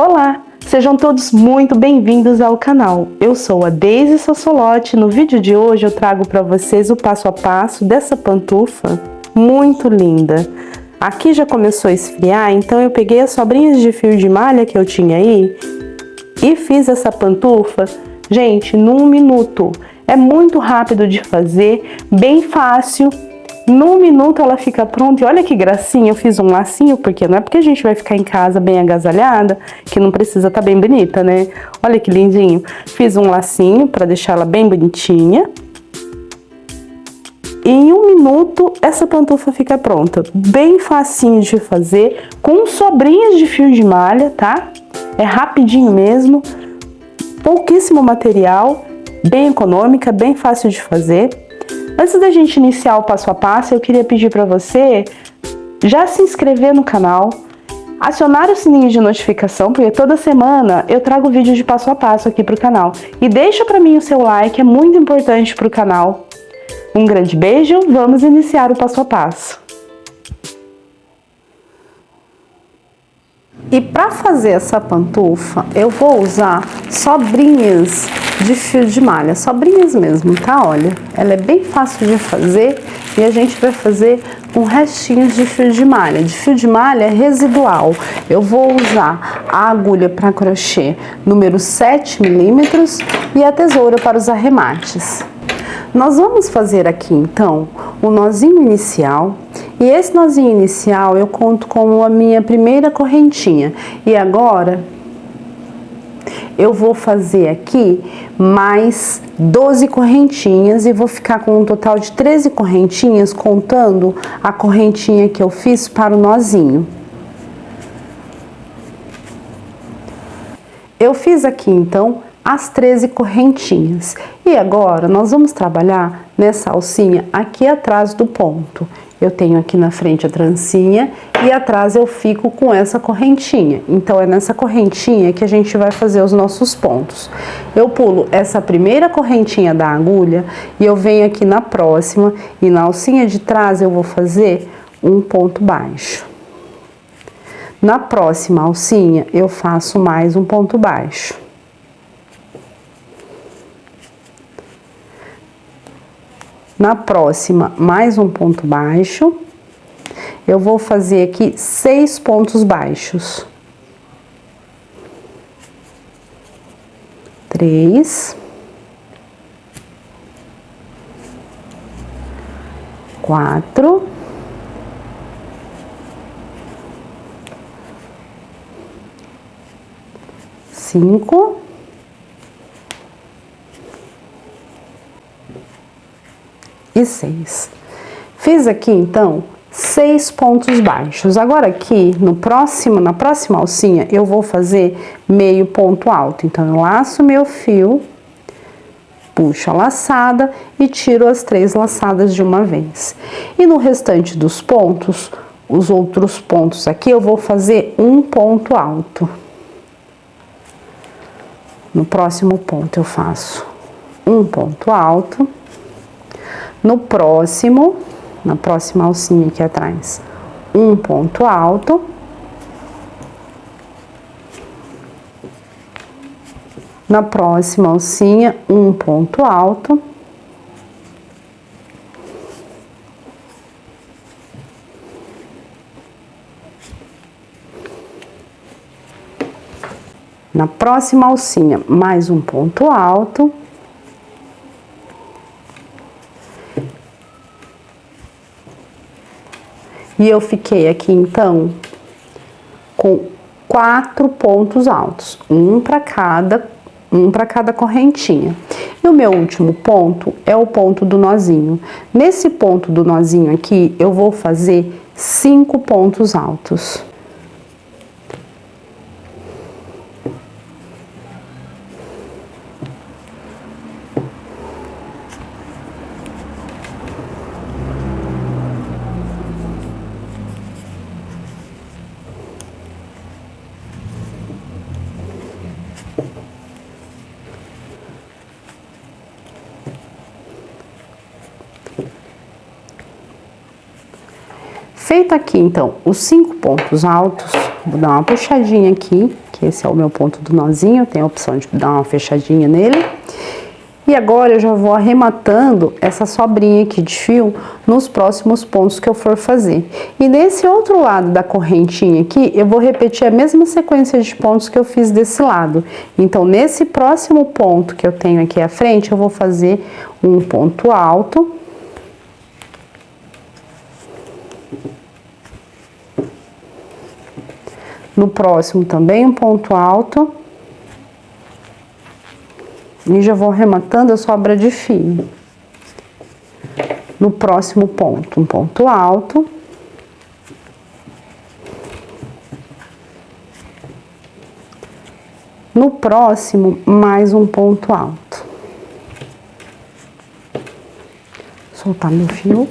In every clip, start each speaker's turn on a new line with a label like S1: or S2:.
S1: Olá, sejam todos muito bem-vindos ao canal. Eu sou a Deise Sossolotti. No vídeo de hoje eu trago para vocês o passo a passo dessa pantufa muito linda. Aqui já começou a esfriar, então eu peguei as sobrinhas de fio de malha que eu tinha aí e fiz essa pantufa, gente, num minuto. É muito rápido de fazer, bem fácil. Num minuto ela fica pronta e olha que gracinha, eu fiz um lacinho, porque não é porque a gente vai ficar em casa bem agasalhada, que não precisa estar bem bonita, né? Olha que lindinho. Fiz um lacinho para deixar ela bem bonitinha. E em um minuto essa pantufa fica pronta. Bem facinho de fazer, com sobrinhas de fio de malha, tá? É rapidinho mesmo, pouquíssimo material, bem econômica, bem fácil de fazer. Antes da gente iniciar o passo a passo, eu queria pedir para você já se inscrever no canal, acionar o sininho de notificação, porque toda semana eu trago vídeo de passo a passo aqui para o canal. E deixa para mim o seu like, é muito importante para o canal. Um grande beijo, vamos iniciar o passo a passo. E para fazer essa pantufa, eu vou usar sobrinhas de fio de malha, sobrinhas mesmo, tá? Olha, ela é bem fácil de fazer e a gente vai fazer com restinhos de fio de malha residual. Eu vou usar a agulha para crochê número 7 milímetros e a tesoura para os arremates. Nós vamos fazer aqui então o nozinho inicial, e esse nozinho inicial eu conto como a minha primeira correntinha. E agora eu vou fazer aqui mais 12 correntinhas e vou ficar com um total de 13 correntinhas, contando a correntinha que eu fiz para o nozinho. Eu fiz aqui então as 13 correntinhas. E agora nós vamos trabalhar nessa alcinha aqui atrás do ponto. Eu tenho aqui na frente a trancinha e atrás eu fico com essa correntinha. Então é nessa correntinha que a gente vai fazer os nossos pontos. Eu pulo essa primeira correntinha da agulha e eu venho aqui na próxima e na alcinha de trás eu vou fazer um ponto baixo. Na próxima alcinha eu faço mais um ponto baixo. Na próxima, mais um ponto baixo. Eu vou fazer aqui 6 pontos baixos. 3. 4. 5. E 6. Fiz aqui então 6 pontos baixos. Agora aqui na próxima alcinha eu vou fazer meio ponto alto. Então eu laço meu fio, puxo a laçada e tiro as 3 laçadas de uma vez. E no restante dos pontos, os outros pontos aqui eu vou fazer um ponto alto. No próximo ponto eu faço um ponto alto. No próximo, na próxima alcinha aqui atrás, um ponto alto. Na próxima alcinha, um ponto alto. Na próxima alcinha, mais um ponto alto. E eu fiquei aqui, então, com 4 pontos altos, um para cada correntinha. E o meu último ponto é o ponto do nozinho. Nesse ponto do nozinho aqui, eu vou fazer 5 pontos altos. Feito aqui, então, os 5 pontos altos, Vou dar uma puxadinha aqui, que esse é o meu ponto do nozinho, tem a opção de dar uma fechadinha nele. E agora eu já vou arrematando essa sobrinha aqui de fio nos próximos pontos que eu for fazer. E nesse outro lado da correntinha aqui, eu vou repetir a mesma sequência de pontos que eu fiz desse lado. Então, nesse próximo ponto que eu tenho aqui à frente, eu vou fazer um ponto alto. No próximo também um ponto alto. E já vou arrematando a sobra de fio. No próximo ponto, um ponto alto. No próximo, mais um ponto alto. Soltar meu fio.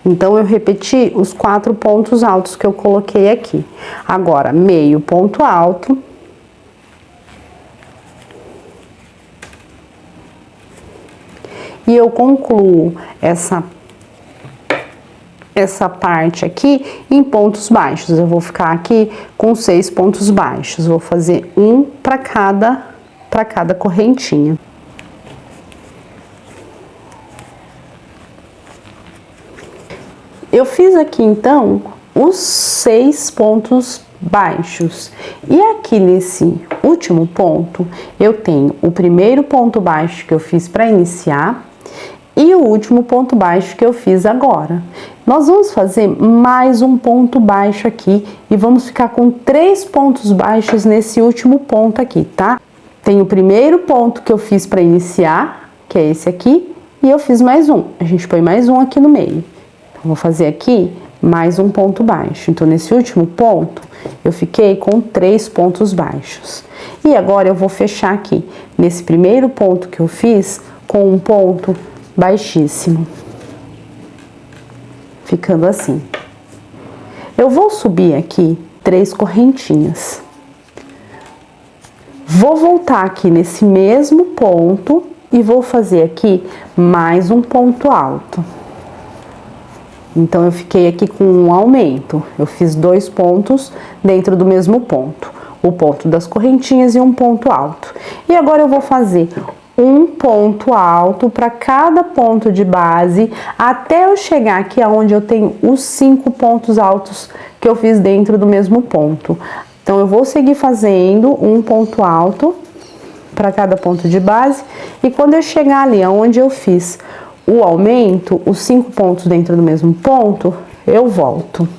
S1: Então, eu repeti os 4 pontos altos que eu coloquei aqui. Agora, meio ponto alto. E eu concluo essa parte aqui em pontos baixos. Eu vou ficar aqui com 6 pontos baixos. Vou fazer um para cada correntinha. Eu fiz aqui, então, os 6 pontos baixos. E aqui nesse último ponto, eu tenho o primeiro ponto baixo que eu fiz para iniciar e o último ponto baixo que eu fiz agora. Nós vamos fazer mais um ponto baixo aqui e vamos ficar com 3 pontos baixos nesse último ponto aqui, tá? Tem o primeiro ponto que eu fiz para iniciar, que é esse aqui, e eu fiz mais um. A gente põe mais um aqui no meio. Vou fazer aqui mais um ponto baixo. Então, nesse último ponto, eu fiquei com 3 pontos baixos. E agora, eu vou fechar aqui, nesse primeiro ponto que eu fiz, com um ponto baixíssimo. Ficando assim. Eu vou subir aqui 3 correntinhas. Vou voltar aqui nesse mesmo ponto e vou fazer aqui mais um ponto alto. Então, eu fiquei aqui com um aumento. Eu fiz 2 pontos dentro do mesmo ponto. O ponto das correntinhas e um ponto alto. E agora, eu vou fazer um ponto alto para cada ponto de base, até eu chegar aqui aonde eu tenho os 5 pontos altos que eu fiz dentro do mesmo ponto. Então, eu vou seguir fazendo um ponto alto para cada ponto de base. E quando eu chegar ali aonde eu fiz o aumento, os 5 pontos dentro do mesmo ponto, eu volto.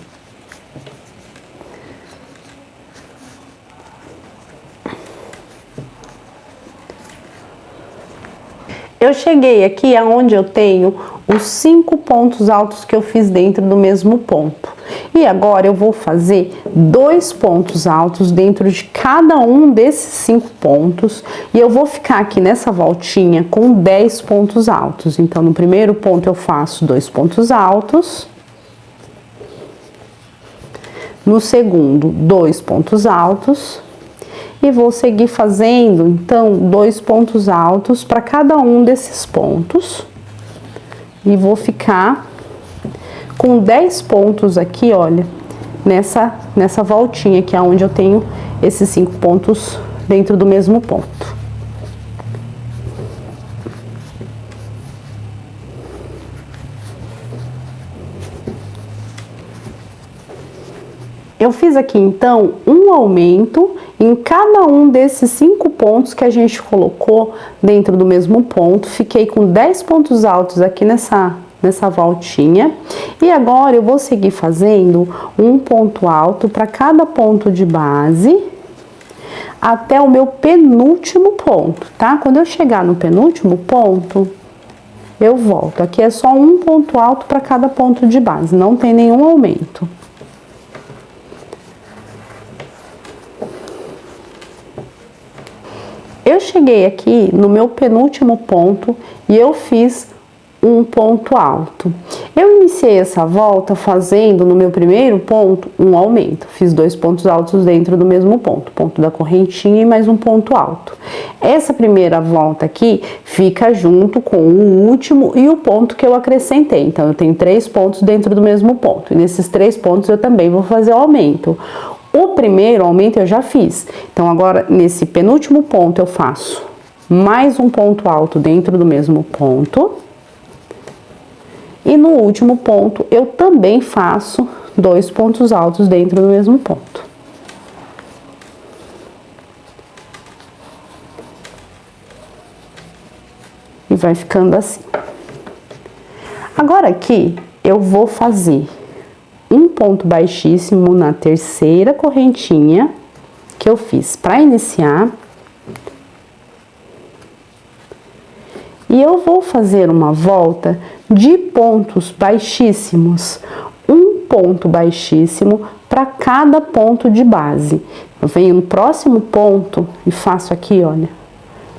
S1: Eu cheguei aqui aonde eu tenho os 5 pontos altos que eu fiz dentro do mesmo ponto. E agora eu vou fazer 2 pontos altos dentro de cada um desses 5 pontos. E eu vou ficar aqui nessa voltinha com 10 pontos altos. Então, no primeiro ponto eu faço 2 pontos altos. No segundo, 2 pontos altos. E vou seguir fazendo, então, 2 pontos altos para cada um desses pontos. E vou ficar com 10 pontos aqui, olha, nessa voltinha aqui, onde eu tenho esses 5 pontos dentro do mesmo ponto. Eu fiz aqui, então, um aumento em cada um desses 5 pontos que a gente colocou dentro do mesmo ponto. Fiquei com 10 pontos altos aqui nessa voltinha. E agora, eu vou seguir fazendo um ponto alto para cada ponto de base, até o meu penúltimo ponto, tá? Quando eu chegar no penúltimo ponto, eu volto. Aqui é só um ponto alto para cada ponto de base, não tem nenhum aumento. Eu cheguei aqui no meu penúltimo ponto e eu fiz um ponto alto. Eu iniciei essa volta fazendo no meu primeiro ponto um aumento. Fiz 2 pontos altos dentro do mesmo ponto, ponto da correntinha e mais um ponto alto. Essa primeira volta aqui fica junto com o último e o ponto que eu acrescentei. Então, eu tenho 3 pontos dentro do mesmo ponto. E nesses 3 pontos eu também vou fazer o aumento. O primeiro aumento eu já fiz. Então, agora, nesse penúltimo ponto, eu faço mais um ponto alto dentro do mesmo ponto. E no último ponto, eu também faço 2 pontos altos dentro do mesmo ponto. E vai ficando assim. Agora aqui, eu vou fazer um ponto baixíssimo na terceira correntinha que eu fiz para iniciar. E eu vou fazer uma volta de pontos baixíssimos, um ponto baixíssimo para cada ponto de base. Eu venho no próximo ponto e faço aqui, olha,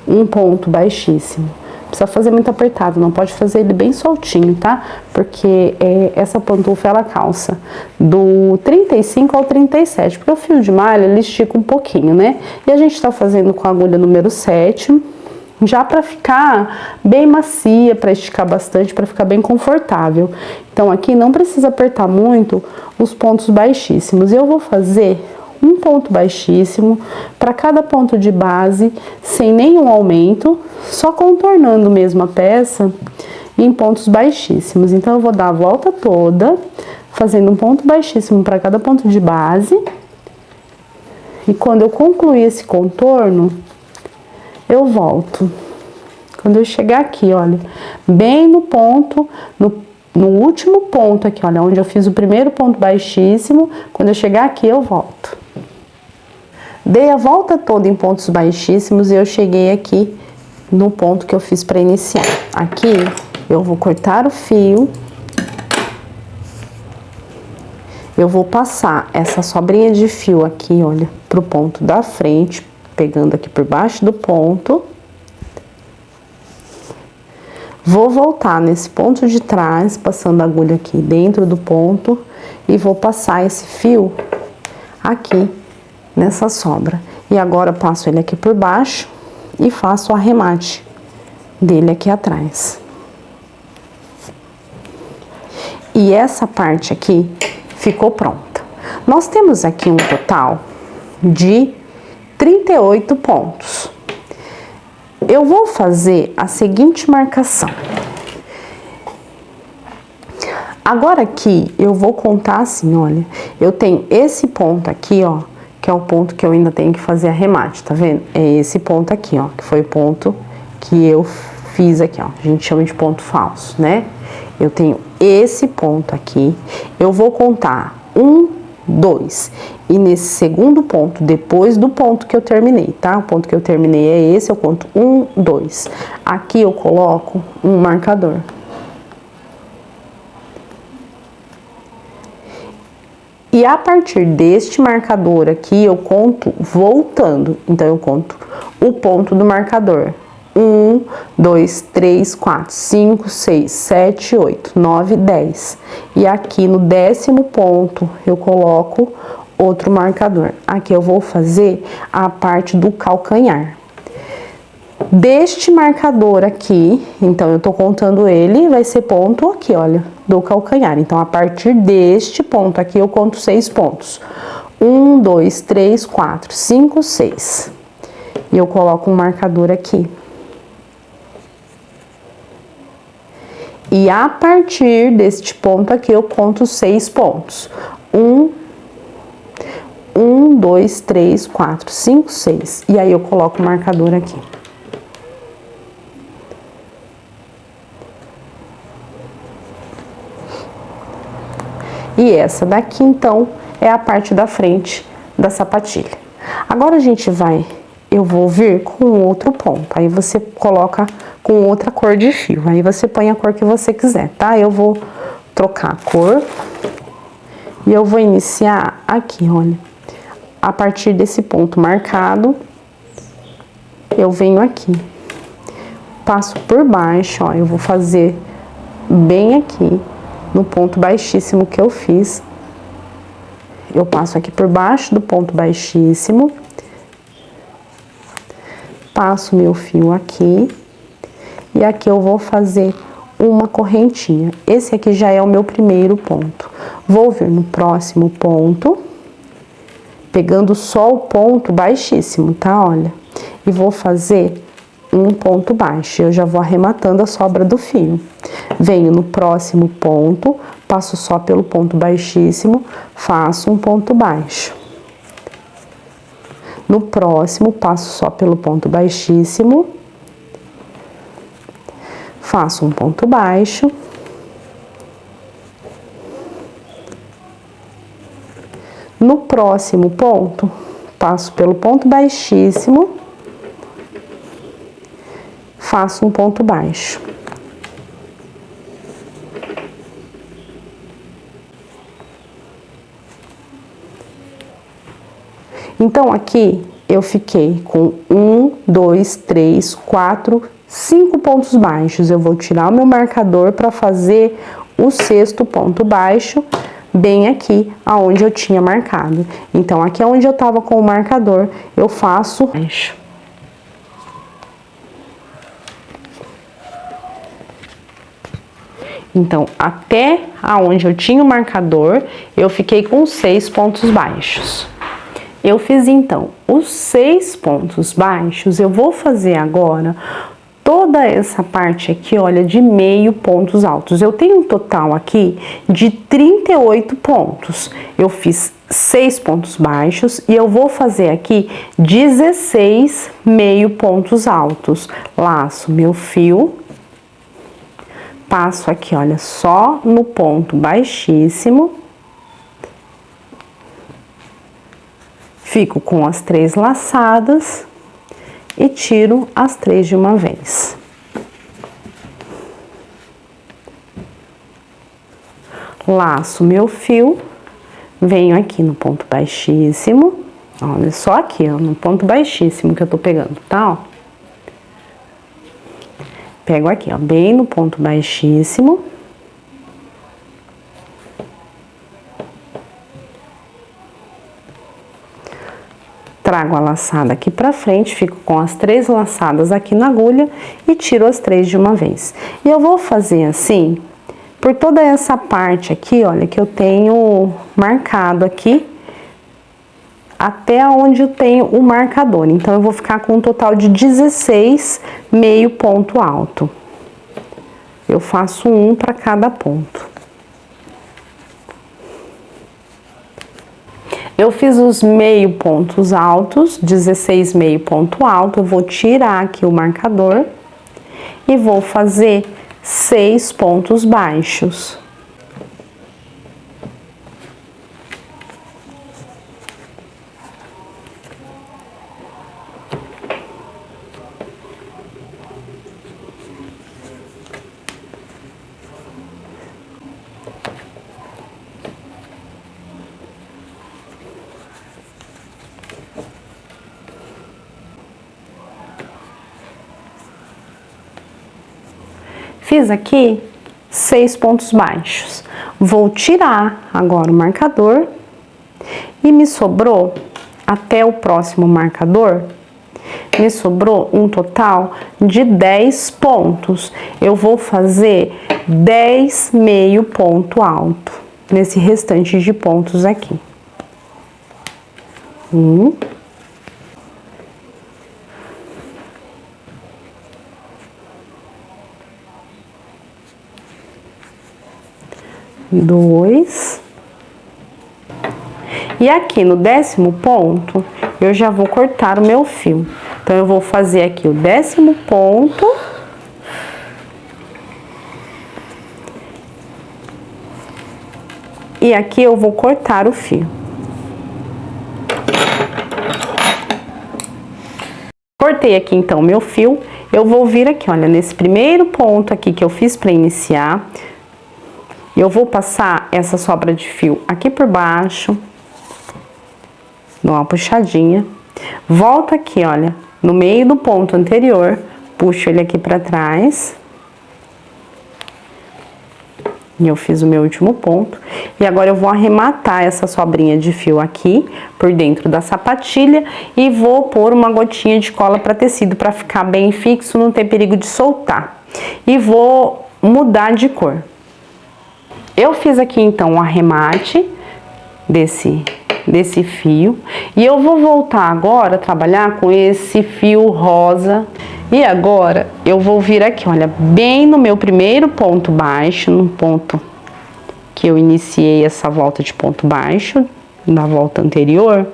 S1: um ponto baixíssimo. Precisa fazer muito apertado, não pode fazer ele bem soltinho, tá? Porque essa pantufa, ela calça do 35 ao 37, porque o fio de malha, ele estica um pouquinho, né? E a gente tá fazendo com a agulha número 7, já para ficar bem macia, para esticar bastante, para ficar bem confortável. Então, aqui não precisa apertar muito os pontos baixíssimos. Eu vou fazer um ponto baixíssimo para cada ponto de base, sem nenhum aumento, só contornando mesmo a peça em pontos baixíssimos. Então, eu vou dar a volta toda, fazendo um ponto baixíssimo para cada ponto de base. E quando eu concluir esse contorno, eu volto. Quando eu chegar aqui, olha, bem no ponto, no último ponto aqui, olha, onde eu fiz o primeiro ponto baixíssimo, quando eu chegar aqui, eu volto. Dei a volta toda em pontos baixíssimos e eu cheguei aqui no ponto que eu fiz para iniciar. Aqui, eu vou cortar o fio. Eu vou passar essa sobrinha de fio aqui, olha, pro ponto da frente, pegando aqui por baixo do ponto. Vou voltar nesse ponto de trás, passando a agulha aqui dentro do ponto e vou passar esse fio aqui nessa sobra. E agora passo ele aqui por baixo e faço o arremate dele aqui atrás. E essa parte aqui ficou pronta. Nós temos aqui um total de 38 pontos. Eu vou fazer a seguinte marcação. Agora aqui, eu vou contar assim, olha, eu tenho esse ponto aqui, ó, que é o ponto que eu ainda tenho que fazer arremate, tá vendo? É esse ponto aqui, ó, que foi o ponto que eu fiz aqui, ó, a gente chama de ponto falso, né? Eu tenho esse ponto aqui, eu vou contar 1, 2, e nesse segundo ponto, depois do ponto que eu terminei, tá? O ponto que eu terminei é esse, eu conto 1, 2. Aqui eu coloco um marcador. E a partir deste marcador aqui, eu conto voltando. Então, eu conto o ponto do marcador. 1, 2, 3, 4, 5, 6, 7, 8, 9, 10. E aqui no 10º ponto, eu coloco outro marcador. Aqui eu vou fazer a parte do calcanhar. Deste marcador aqui, então eu tô contando ele, vai ser ponto aqui, olha, do calcanhar. Então, a partir deste ponto aqui, eu conto 6 pontos. 1, 2, 3, 4, 5, 6. E eu coloco um marcador aqui. E a partir deste ponto aqui, eu conto 6 pontos. 1, 2, 3, 4, 5, 6. E aí, eu coloco o marcador aqui. E essa daqui, então, é a parte da frente da sapatilha. Agora, eu vou vir com outro ponto. Aí, você coloca com outra cor de fio. Aí, você põe a cor que você quiser, tá? Eu vou trocar a cor. E eu vou iniciar aqui, olha. A partir desse ponto marcado, eu venho aqui. Passo por baixo, ó. Eu vou fazer bem aqui no ponto baixíssimo que eu fiz. Eu passo aqui por baixo do ponto baixíssimo, passo meu fio aqui, e aqui eu vou fazer uma correntinha. Esse aqui já é o meu primeiro ponto. Vou vir no próximo ponto, pegando só o ponto baixíssimo, tá? Olha, e vou fazer um ponto baixo. Eu já vou arrematando a sobra do fio. Venho no próximo ponto, passo só pelo ponto baixíssimo, faço um ponto baixo. No próximo, passo só pelo ponto baixíssimo, faço um ponto baixo. No próximo ponto, passo pelo ponto baixíssimo, faço um ponto baixo. Então, aqui eu fiquei com 1, 2, 3, 4, 5 pontos baixos. Eu vou tirar o meu marcador para fazer o sexto ponto baixo, bem aqui aonde eu tinha marcado. Então, aqui onde eu tava com o marcador, eu faço baixo. Então, até aonde eu tinha o marcador, eu fiquei com 6 pontos baixos. Eu fiz, então, os 6 pontos baixos. Eu vou fazer agora toda essa parte aqui, olha, de meio pontos altos. Eu tenho um total aqui de 38 pontos. Eu fiz 6 pontos baixos e eu vou fazer aqui 16 meio pontos altos. Laço meu fio, passo aqui, olha, só no ponto baixíssimo. Fico com as 3 laçadas e tiro as 3 de uma vez. Laço meu fio, venho aqui no ponto baixíssimo, olha só aqui, ó, no ponto baixíssimo que eu tô pegando, tá, ó. Pego aqui, ó, bem no ponto baixíssimo. Trago a laçada aqui pra frente, fico com as 3 laçadas aqui na agulha e tiro as 3 de uma vez. E eu vou fazer assim, por toda essa parte aqui, olha, que eu tenho marcado aqui, até onde eu tenho o marcador. Então, eu vou ficar com um total de 16 meio ponto alto. Eu faço um para cada ponto. Eu fiz os meio pontos altos, 16 meio ponto alto, eu vou tirar aqui o marcador e vou fazer 6 pontos baixos. Fiz aqui 6 pontos baixos. Vou tirar agora o marcador e me sobrou, até o próximo marcador, me sobrou um total de 10 pontos. Eu vou fazer 10 meio ponto alto nesse restante de pontos aqui. 1, 2, e aqui no 10º ponto eu já vou cortar o meu fio. Então eu vou fazer aqui o 10º ponto e aqui eu vou cortar o fio. Cortei aqui então meu fio. Eu vou vir aqui, olha, nesse primeiro ponto aqui que eu fiz para iniciar. Eu vou passar essa sobra de fio aqui por baixo, dou uma puxadinha, volto aqui, olha, no meio do ponto anterior, puxo ele aqui pra trás, E eu fiz o meu último ponto. E agora eu vou arrematar essa sobrinha de fio aqui, por dentro da sapatilha, e vou pôr uma gotinha de cola para tecido, para ficar bem fixo, não ter perigo de soltar. E vou mudar de cor. Eu fiz aqui, então, um arremate desse fio. E eu vou voltar agora a trabalhar com esse fio rosa. E agora, eu vou vir aqui, olha, bem no meu primeiro ponto baixo, no ponto que eu iniciei essa volta de ponto baixo, na volta anterior,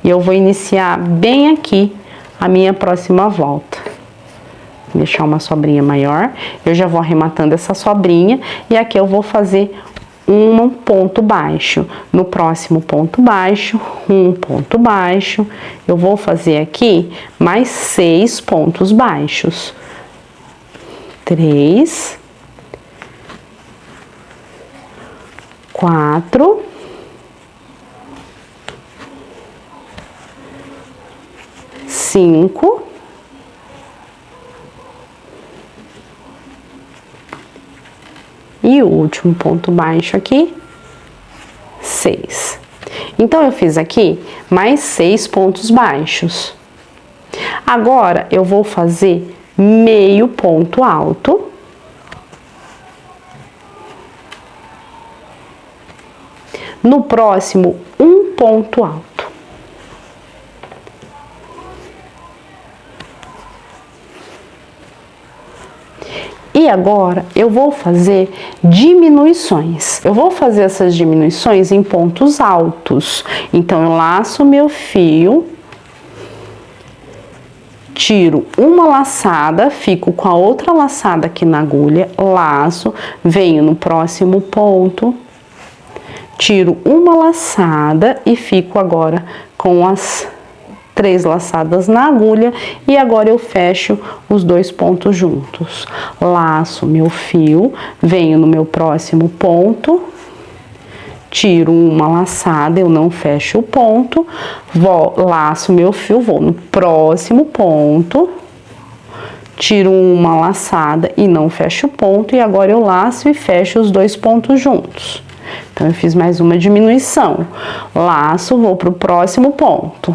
S1: e eu vou iniciar bem aqui a minha próxima volta. Vou deixar uma sobrinha maior, eu já vou arrematando essa sobrinha, e aqui eu vou fazer um ponto baixo. No próximo ponto baixo, um ponto baixo. Eu vou fazer aqui mais 6 pontos baixos. 3, 4, 5, e o último ponto baixo aqui, 6. Então, eu fiz aqui mais 6 pontos baixos. Agora, eu vou fazer meio ponto alto. No próximo, um ponto alto. E agora, eu vou fazer diminuições. Eu vou fazer essas diminuições em pontos altos. Então, eu laço meu fio, tiro uma laçada, fico com a outra laçada aqui na agulha, laço, venho no próximo ponto, tiro uma laçada e fico agora com as 3 laçadas na agulha, e agora eu fecho os 2 pontos juntos. Laço meu fio, venho no meu próximo ponto, tiro uma laçada, eu não fecho o ponto, laço meu fio, vou no próximo ponto, tiro uma laçada e não fecho o ponto, e agora eu laço e fecho os 2 pontos juntos. Então, eu fiz mais uma diminuição. Laço, vou pro próximo ponto.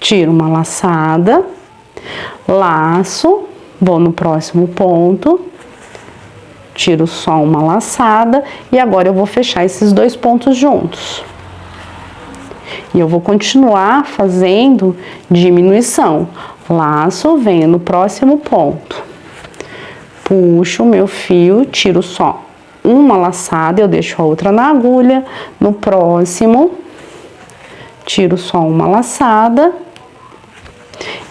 S1: Tiro uma laçada, laço, vou no próximo ponto, tiro só uma laçada, e agora eu vou fechar esses 2 pontos juntos. E eu vou continuar fazendo diminuição. Laço, venho no próximo ponto, puxo o meu fio, tiro só uma laçada, eu deixo a outra na agulha, no próximo, tiro só uma laçada,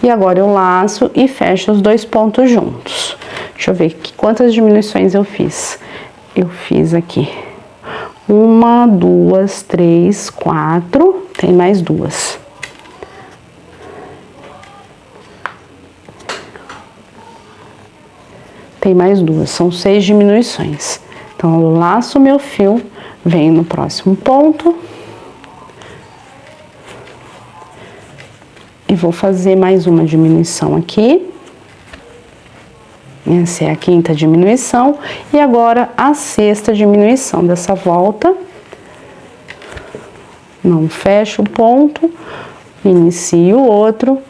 S1: e agora eu laço e fecho os 2 pontos juntos. Deixa eu ver aqui quantas diminuições eu fiz. Eu fiz aqui 1, 2, 3, 4, tem mais 2. Tem mais 2, são 6 diminuições. Então, eu laço meu fio, venho no próximo ponto. E vou fazer mais uma diminuição aqui. Essa é a 5ª diminuição. E agora, a 6ª diminuição dessa volta. Não fecho o ponto, inicio outro,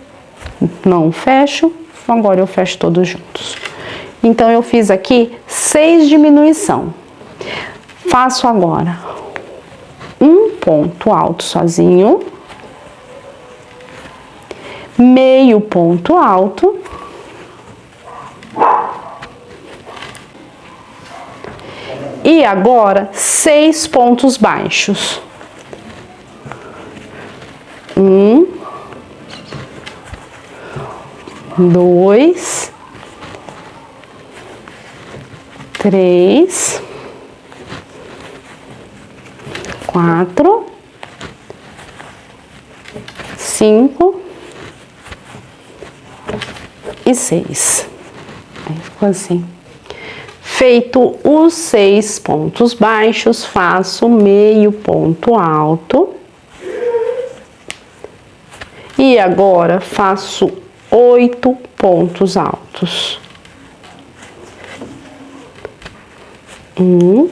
S1: não fecho, agora eu fecho todos juntos. Então, eu fiz aqui 6 diminuição. Faço agora um ponto alto sozinho, meio ponto alto, e agora 6 pontos baixos. 1, 2, 3, 4, 5 e 6. Aí ficou assim. Feito os 6 pontos baixos, faço meio ponto alto. E agora faço 8 pontos altos. Um,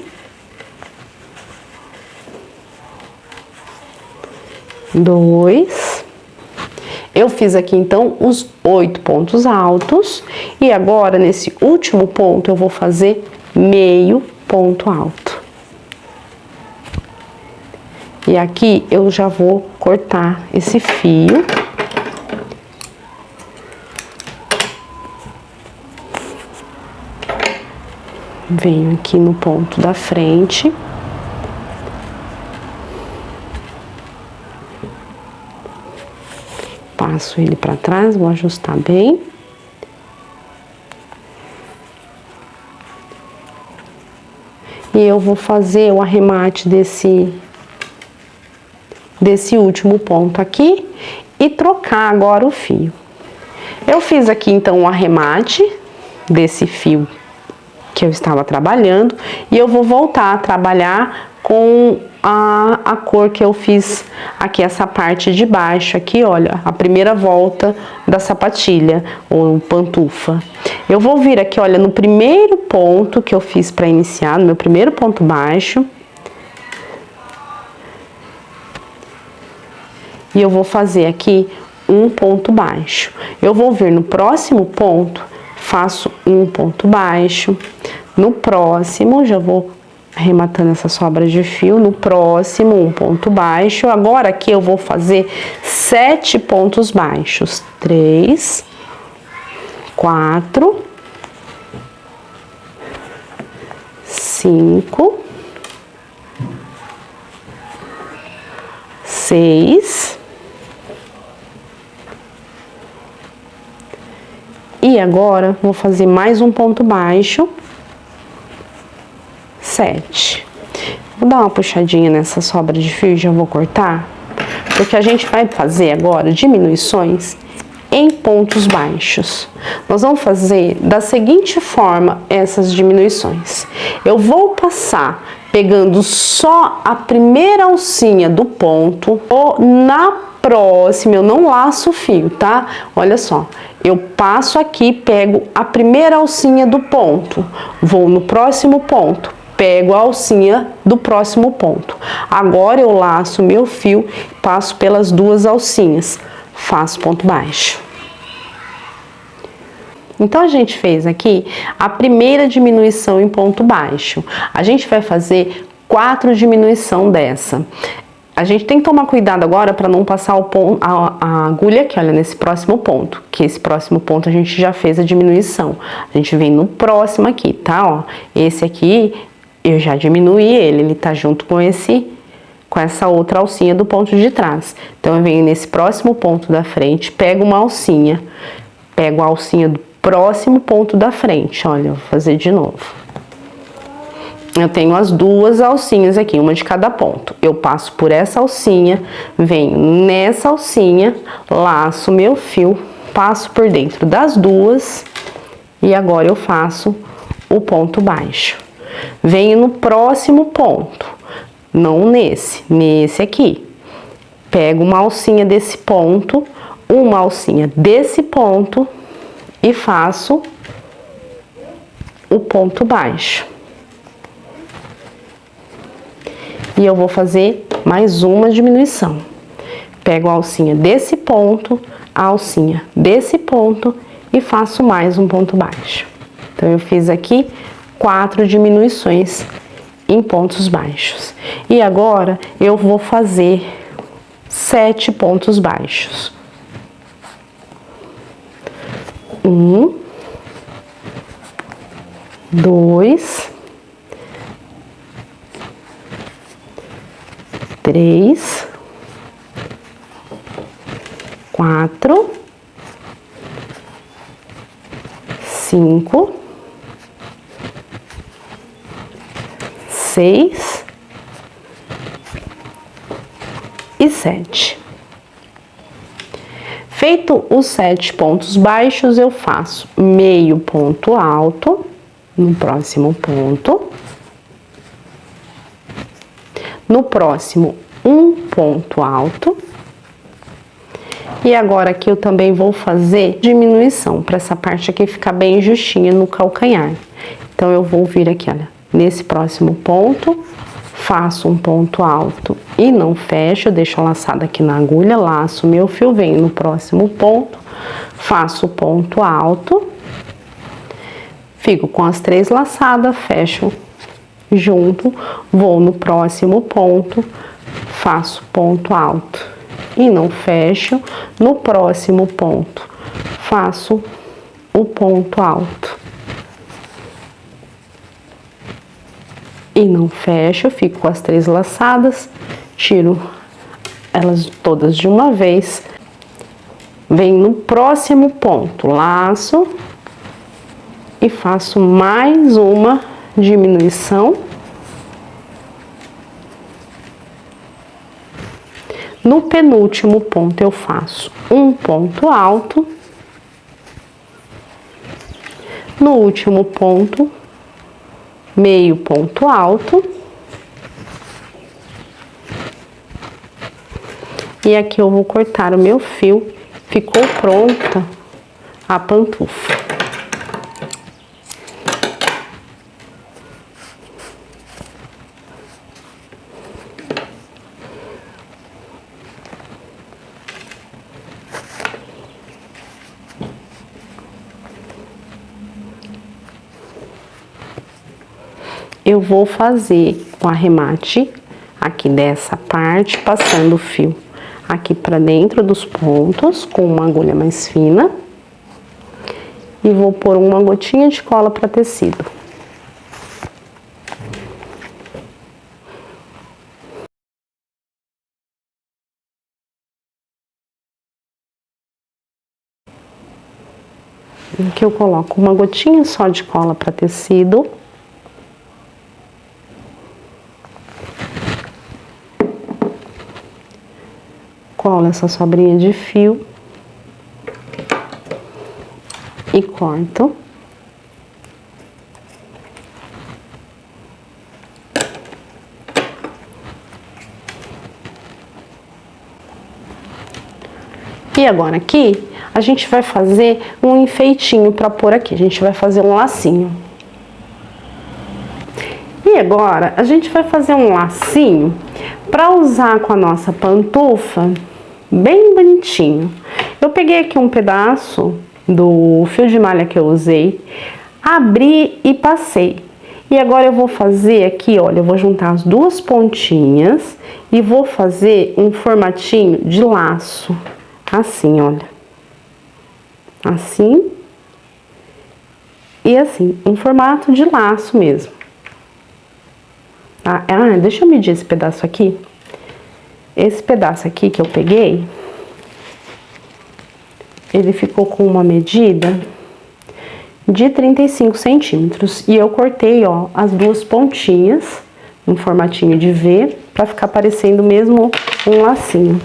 S1: 2. Eu fiz aqui então os 8 pontos altos e agora nesse último ponto eu vou fazer meio ponto alto. E aqui eu já vou cortar esse fio. Venho aqui no ponto da frente. Passo ele para trás, vou ajustar bem. E eu vou fazer o arremate desse último ponto aqui e trocar agora o fio. Eu fiz aqui então o arremate desse fio que eu estava trabalhando e eu vou voltar a trabalhar com a cor que eu fiz aqui, essa parte de baixo aqui, olha, a primeira volta da sapatilha ou pantufa. Eu vou vir aqui, olha, no primeiro ponto que eu fiz para iniciar, no meu primeiro ponto baixo. E eu vou fazer aqui um ponto baixo. Eu vou vir no próximo ponto, faço um ponto baixo. No próximo, já vou arrematando essa sobra de fio. No próximo, um ponto baixo. Agora aqui eu vou fazer 7 pontos baixos. 3, 4, 5, 6. E agora, vou fazer mais um ponto baixo, 7. Vou dar uma puxadinha nessa sobra de fio e já vou cortar, porque a gente vai fazer agora diminuições em pontos baixos. Nós vamos fazer da seguinte forma essas diminuições. Eu vou passar pegando só a primeira alcinha do ponto, ou na próxima, eu não laço o fio, tá? Olha só, eu passo aqui, pego a primeira alcinha do ponto, vou no próximo ponto, pego a alcinha do próximo ponto. Agora eu laço meu fio, passo pelas duas alcinhas, faço ponto baixo. Então, a gente fez aqui a primeira diminuição em ponto baixo. A gente vai fazer 4 diminuições dessa. A gente tem que tomar cuidado agora para não passar a agulha aqui, olha, nesse próximo ponto. Que esse próximo ponto a gente já fez a diminuição. A gente vem no próximo aqui, tá? Ó, esse aqui eu já diminui ele tá junto com essa outra alcinha do ponto de trás. Então, eu venho nesse próximo ponto da frente, pego uma alcinha, pego a alcinha do próximo ponto da frente, olha, eu vou fazer de novo. Eu tenho as duas alcinhas aqui, uma de cada ponto. Eu passo por essa alcinha, venho nessa alcinha, laço meu fio, passo por dentro das duas e agora eu faço o ponto baixo. Venho no próximo ponto, não nesse aqui. Pego uma alcinha desse ponto, uma alcinha desse ponto e faço o ponto baixo. E eu vou fazer mais uma diminuição. Pego a alcinha desse ponto, a alcinha desse ponto e faço mais um ponto baixo. Então, eu fiz aqui 4 diminuições em pontos baixos. E agora, eu vou fazer 7 pontos baixos. 1, 2, 3, 4, 5, 6 e 7. Feito os 7 pontos baixos, eu faço meio ponto alto no próximo ponto. No próximo, um ponto alto. E agora aqui eu também vou fazer diminuição, para essa parte aqui ficar bem justinha no calcanhar. Então, eu vou vir aqui, olha, Nesse próximo ponto, faço um ponto alto e não fecho, eu deixo a laçada aqui na agulha, laço meu fio, venho no próximo ponto, faço o ponto alto, fico com as 3 laçadas, fecho junto, vou no próximo ponto, faço ponto alto e não fecho, no próximo ponto, faço o ponto alto e não fecho, fico com as 3 laçadas, tiro elas todas de uma vez, venho no próximo ponto, laço e faço mais uma diminuição. No penúltimo ponto eu faço um ponto alto, no último ponto, meio ponto alto, e aqui eu vou cortar o meu fio, ficou pronta a pantufa. Eu vou fazer o arremate aqui dessa parte, passando o fio aqui pra dentro dos pontos, com uma agulha mais fina. E vou pôr uma gotinha de cola para tecido. Aqui eu coloco uma gotinha só de cola para tecido. Colo essa sobrinha de fio e corto. E agora aqui, a gente vai fazer um enfeitinho para pôr aqui. A gente vai fazer um lacinho. E agora, a gente vai fazer um lacinho para usar com a nossa pantufa bem bonitinho. Eu peguei aqui um pedaço do fio de malha que eu usei, abri e passei. E agora eu vou fazer aqui, olha, eu vou juntar as 2 pontinhas e vou fazer um formatinho de laço. Assim, olha. Assim. E assim, um formato de laço mesmo. Ah, deixa eu medir esse pedaço aqui. Esse pedaço aqui que eu peguei, ele ficou com uma medida de 35 centímetros. E eu cortei, ó, as 2 pontinhas em formatinho de V, pra ficar parecendo mesmo um lacinho.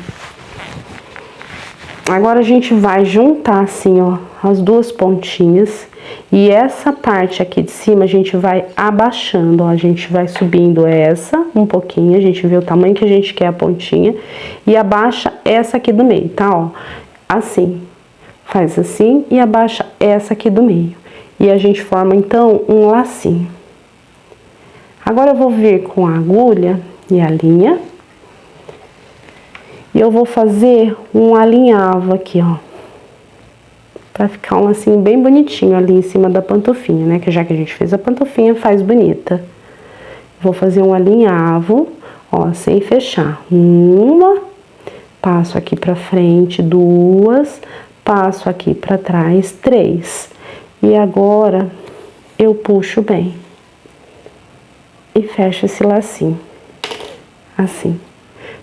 S1: Agora a gente vai juntar assim, ó, as 2 pontinhas. E essa parte aqui de cima a gente vai abaixando, ó. A gente vai subindo essa um pouquinho, a gente vê o tamanho que a gente quer a pontinha. E abaixa essa aqui do meio, tá, ó? Assim. Faz assim e abaixa essa aqui do meio. E a gente forma, então, um lacinho. Agora eu vou vir com a agulha e a linha. E eu vou fazer um alinhavo aqui, ó. Pra ficar um lacinho bem bonitinho ali em cima da pantufinha, né? Que já que a gente fez a pantufinha, faz bonita. Vou fazer um alinhavo, ó, sem fechar. 1, passo aqui pra frente, 2, passo aqui pra trás, 3. E agora, eu puxo bem. E fecho esse lacinho. Assim.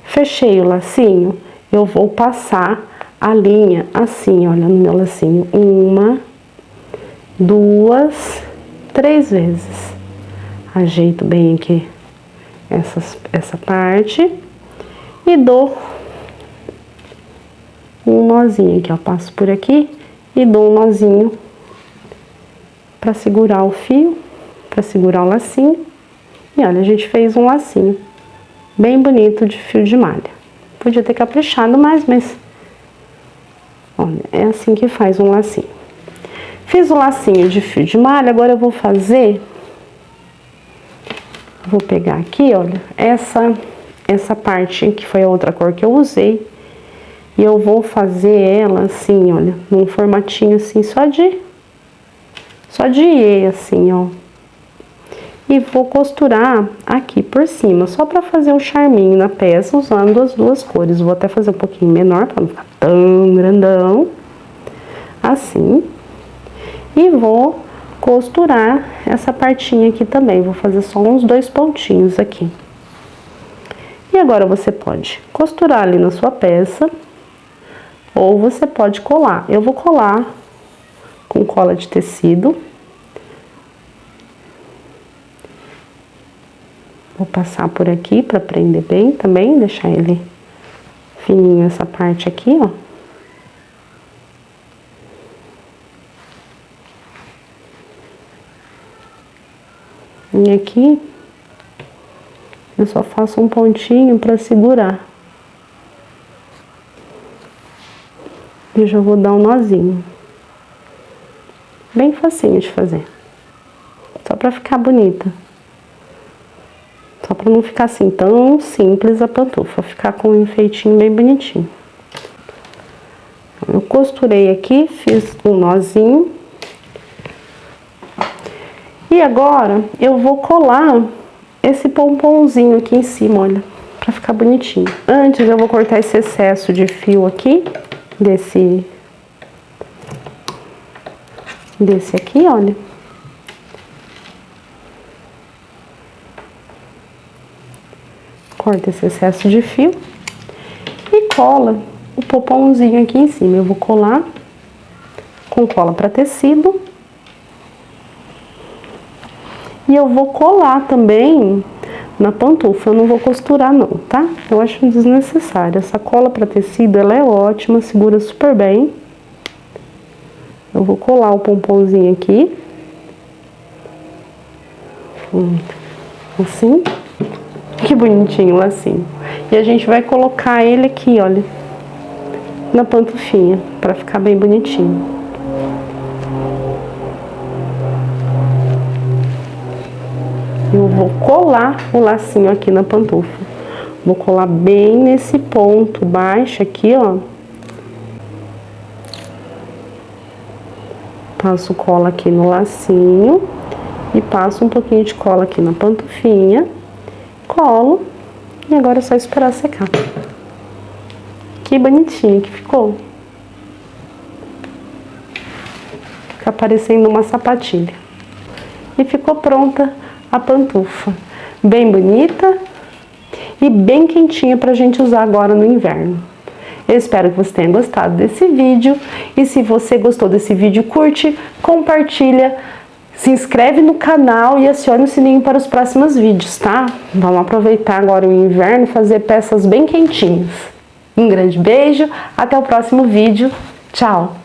S1: Fechei o lacinho, eu vou passar a linha assim, olha, no meu lacinho. 1, 2, 3 vezes. Ajeito bem aqui essa parte e dou um nozinho aqui, ó. Passo por aqui e dou um nozinho pra segurar o fio, pra segurar o lacinho. E olha, a gente fez um lacinho bem bonito de fio de malha. Podia ter caprichado mais, mas olha, é assim que faz um lacinho. Fiz o lacinho de fio de malha, agora eu vou fazer Vou pegar aqui, olha, essa parte que foi a outra cor que eu usei. E eu vou fazer ela assim, olha, num formatinho assim, só de E, assim, ó. E vou costurar aqui por cima, só pra fazer um charminho na peça, usando as duas cores. Vou até fazer um pouquinho menor, pra não ficar tão grandão. Assim. E vou costurar essa partinha aqui também. Vou fazer só uns 2 pontinhos aqui. E agora você pode costurar ali na sua peça, ou você pode colar. Eu vou colar com cola de tecido. Vou passar por aqui para prender bem também, deixar ele fininho essa parte aqui, ó. E aqui eu só faço um pontinho para segurar. E já vou dar um nozinho. Bem facinho de fazer. Só para ficar bonita. Só para não ficar assim tão simples a pantufa, ficar com um enfeitinho bem bonitinho. Eu costurei aqui, fiz um nozinho. E agora eu vou colar esse pomponzinho aqui em cima, olha, para ficar bonitinho. Antes eu vou cortar esse excesso de fio aqui, desse aqui, olha. Corta esse excesso de fio e cola o pomponzinho aqui em cima. Eu vou colar com cola para tecido. E eu vou colar também na pantufa, eu não vou costurar não, tá? Eu acho desnecessário. Essa cola para tecido, ela é ótima, segura super bem. Eu vou colar o pomponzinho aqui. Assim. Que bonitinho o lacinho. E a gente vai colocar ele aqui, olha, na pantufinha, pra ficar bem bonitinho. Eu vou colar o lacinho aqui na pantufa. Vou colar bem nesse ponto baixo aqui, ó. Passo cola aqui no lacinho e passo um pouquinho de cola aqui na pantufinha. Colo e agora é só esperar secar. Que bonitinho que ficou. Fica parecendo uma sapatilha. E ficou pronta a pantufa. Bem bonita e bem quentinha pra gente usar agora no inverno. Eu espero que você tenha gostado desse vídeo. E se você gostou desse vídeo, curte, compartilha, se inscreve no canal e acione o sininho para os próximos vídeos, tá? Vamos aproveitar agora o inverno e fazer peças bem quentinhas. Um grande beijo, até o próximo vídeo. Tchau!